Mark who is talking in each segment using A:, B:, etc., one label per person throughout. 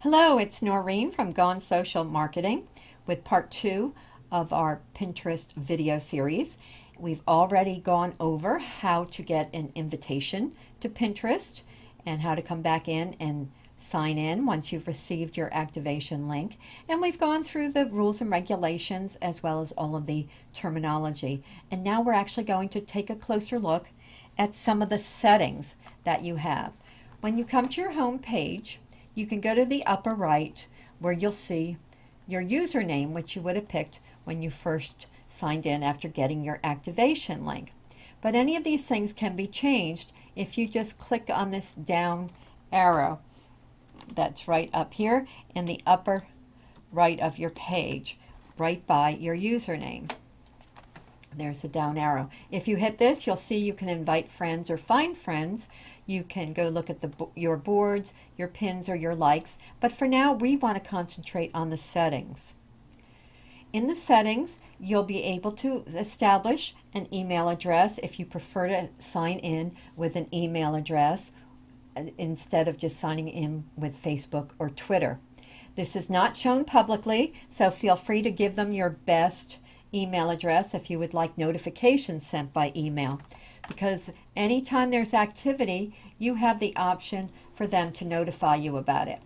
A: Hello, it's Noreen from Gone Social Marketing with part 2 of our Pinterest video series. We've already gone over how to get an invitation to Pinterest and how to come back in and sign in once you've received your activation link. And we've gone through the rules and regulations as well as all of the terminology. And now we're actually going to take a closer look at some of the settings that you have. When you come to your home page, you can go to the upper right where you'll see your username, which you would have picked when you first signed in after getting your activation link. But any of these things can be changed if you just click on this down arrow that's right up here in the upper right of your page, right by your username. There's a down arrow. If you hit this, you'll see you can invite friends or find friends. You can go look at your boards, your pins, or your likes. But for now, we want to concentrate on the settings. In the settings, you'll be able to establish an email address if you prefer to sign in with an email address instead of just signing in with Facebook or Twitter. This is not shown publicly, so feel free to give them your best email address if you would like notifications sent by email, because anytime there's activity, you have the option for them to notify you about it.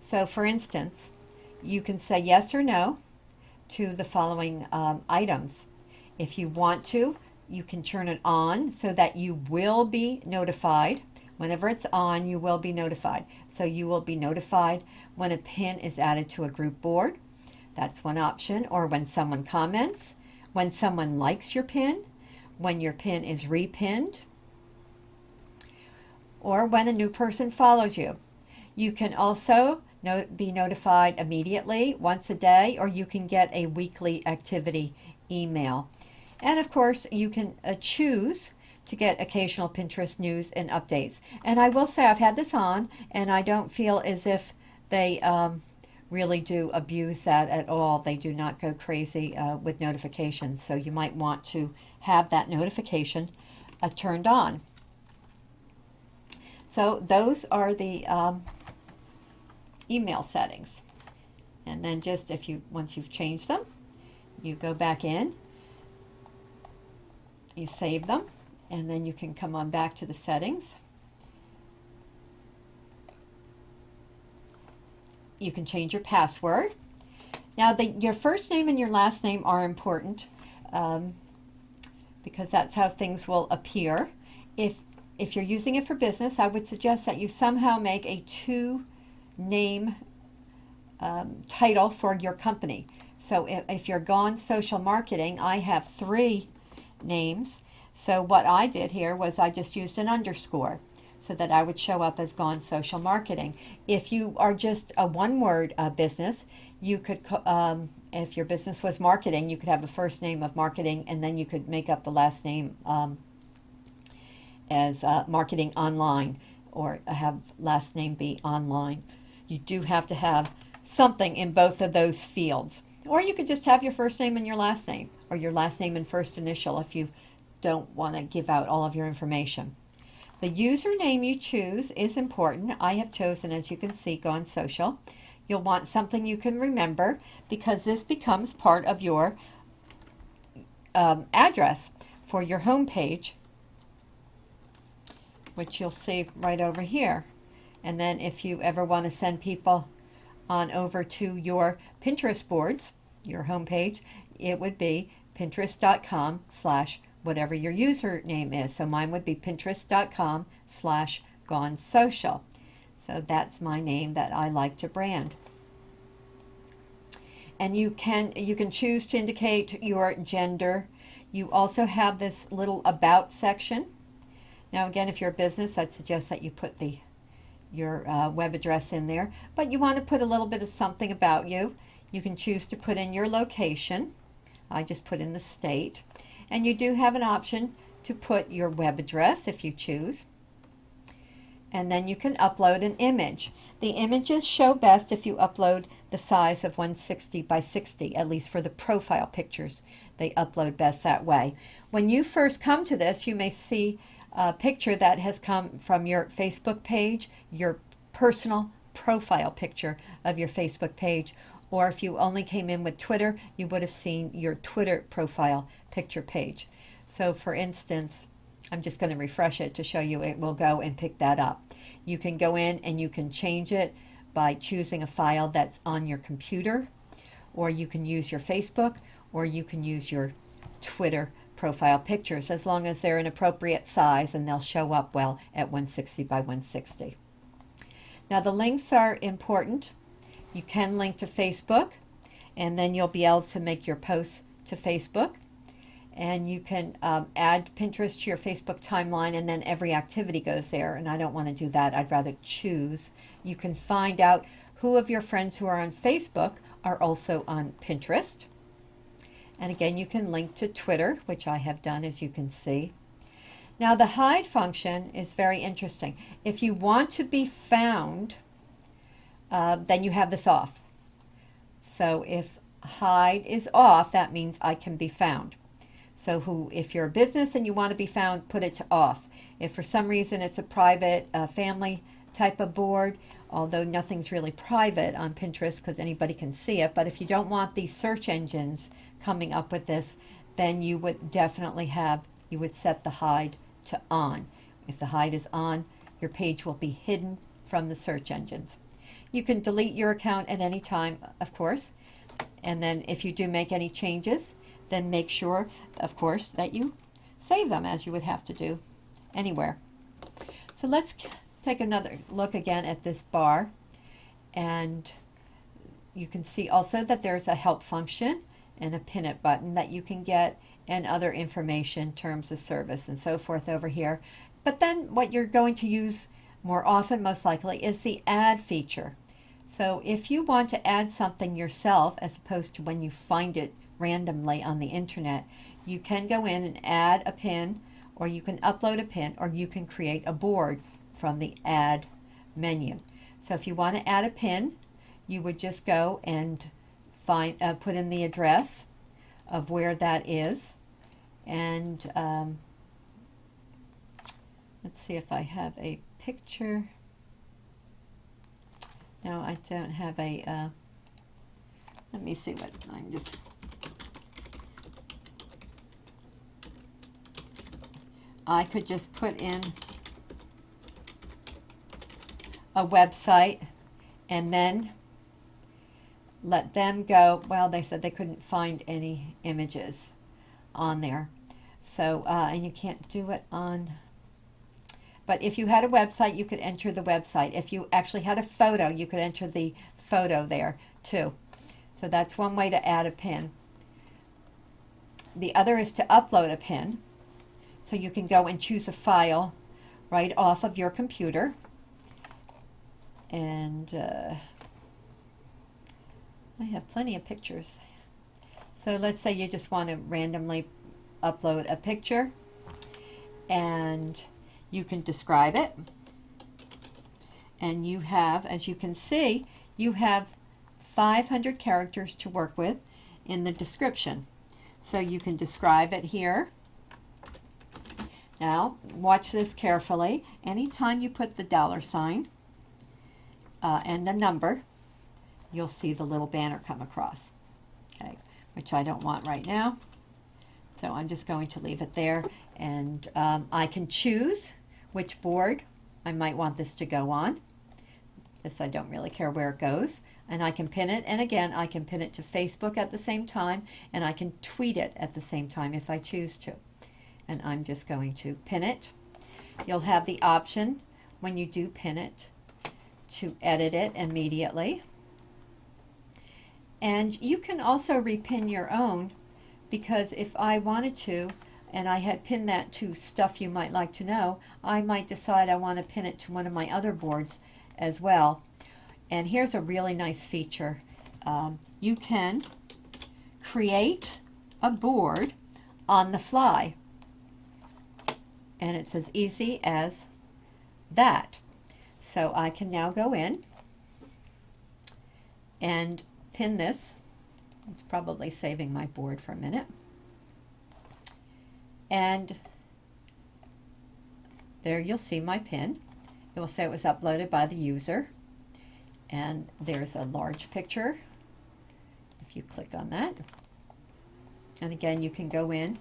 A: So for instance, you can say yes or no to the following items. If you want to, you can turn it on so that you will be notified. Whenever it's on, you will be notified. So you will be notified when a pin is added to a group board. That's one option. Or when someone comments, when someone likes your pin, when your pin is repinned, or when a new person follows you. You can also be notified immediately, once a day, or you can get a weekly activity email. And of course, you can choose to get occasional Pinterest news and updates. And I will say I've had this on, and I don't feel as if they really do abuse that at all. They do not go crazy with notifications, so you might want to have that notification turned on. So those are the email settings. And then just once you've changed them, you go back in, you save them, and then you can come on back to the settings. You can change your password. Now, your first name and your last name are important because that's how things will appear. If you're using it for business, I would suggest that you somehow make a two-name title for your company. So if you're Gone Social Marketing, I have 3 names. So what I did here was I just used an underscore so that I would show up as Gone Social Marketing. If you are just a one-word business, you could, if your business was marketing, you could have the first name of marketing, and then you could make up the last name as marketing online, or have last name be online. You do have to have something in both of those fields. Or you could just have your first name and your last name, or your last name and first initial if you don't want to give out all of your information. The username you choose is important. I have chosen, as you can see, Gone Social. You'll want something you can remember because this becomes part of your address for your home page, which you'll see right over here. And then if you ever want to send people on over to your Pinterest boards, your home page, it would be pinterest.com/whatever your username is. So mine would be pinterest.com/Gone Social. So that's my name that I like to brand. And you can choose to indicate your gender. You also have this little about section. Now again, if you're a business, I'd suggest that you put your web address in there, but you want to put a little bit of something about you. You can choose to put in your location. I just put in the state. And you do have an option to put your web address if you choose. And then you can upload an image. The images show best if you upload the size of 160 by 60, at least for the profile pictures. They upload best that way. When you first come to this, you may see a picture that has come from your Facebook page, your personal profile picture of your Facebook page. Or if you only came in with Twitter, you would have seen your Twitter profile picture page. So for instance, I'm just going to refresh it to show you it will go and pick that up. You can go in and you can change it by choosing a file that's on your computer, or you can use your Facebook, or you can use your Twitter profile pictures, as long as they're an appropriate size and they'll show up well at 160 by 160. Now the links are important. You can link to Facebook, and then you'll be able to make your posts to Facebook. And you can add Pinterest to your Facebook timeline, and then every activity goes there. And I don't want to do that. I'd rather choose. You can find out who of your friends who are on Facebook are also on Pinterest. And again, you can link to Twitter, which I have done, as you can see. Now the hide function is very interesting. If you want to be found, then you have this off. So if hide is off, that means I can be found. So if you're a business and you want to be found, put it to off. If for some reason it's a private family type of board, although nothing's really private on Pinterest because anybody can see it, but if you don't want these search engines coming up with this, then you would definitely you would set the hide to on. If the hide is on, your page will be hidden from the search engines. You can delete your account at any time, of course, and then if you do make any changes, then make sure, of course, that you save them, as you would have to do anywhere. So let's take another look again at this bar, and you can see also that there's a help function and a pin it button that you can get, and other information, terms of service and so forth over here. But then what you're going to use more often, most likely, is the add feature. So if you want to add something yourself, as opposed to when you find it randomly on the internet, you can go in and add a pin, or you can upload a pin, or you can create a board from the add menu. So if you want to add a pin, you would just go and put in the address of where that is, and let's see if I have a picture. No, I don't have a let me see what I'm just I could just put in a website and then let them go. Well, they said they couldn't find any images on there. So, and you can't do it on, but if you had a website, you could enter the website. If you actually had a photo, you could enter the photo there too. So that's one way to add a pin. The other is to upload a pin. So you can go and choose a file right off of your computer. And I have plenty of pictures. So let's say you just want to randomly upload a picture, and you can describe it. And you have, as you can see, you have 500 characters to work with in the description. So you can describe it here. Now, watch this carefully. Anytime you put the $sign and the number, you'll see the little banner come across, okay, which I don't want right now. So I'm just going to leave it there, and I can choose which board I might want this to go on. This, I don't really care where it goes, and I can pin it, and again, I can pin it to Facebook at the same time, and I can tweet it at the same time if I choose to. And I'm just going to pin it. You'll have the option when you do pin it to edit it immediately. And you can also repin your own, because if I wanted to, and I had pinned that to stuff you might like to know, I might decide I want to pin it to one of my other boards as well. And here's a really nice feature. You can create a board on the fly. And it's as easy as that. So I can now go in and pin this. It's probably saving my board for a minute. And there you'll see my pin. It will say it was uploaded by the user. And there's a large picture. If you click on that. And again, you can go in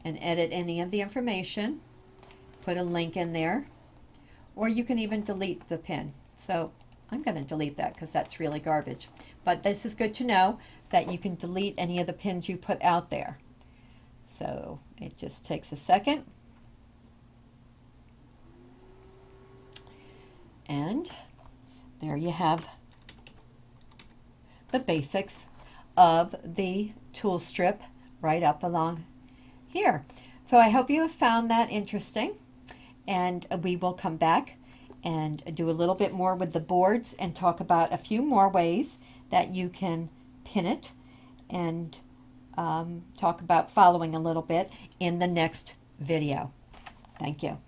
A: and edit any of the information, put a link in there, or you can even delete the pin. So I'm going to delete that because that's really garbage. But this is good to know that you can delete any of the pins you put out there. So it just takes a second. And there you have the basics of the tool strip right up along here. So I hope you have found that interesting, and we will come back and do a little bit more with the boards and talk about a few more ways that you can pin it, and talk about following a little bit in the next video. Thank you.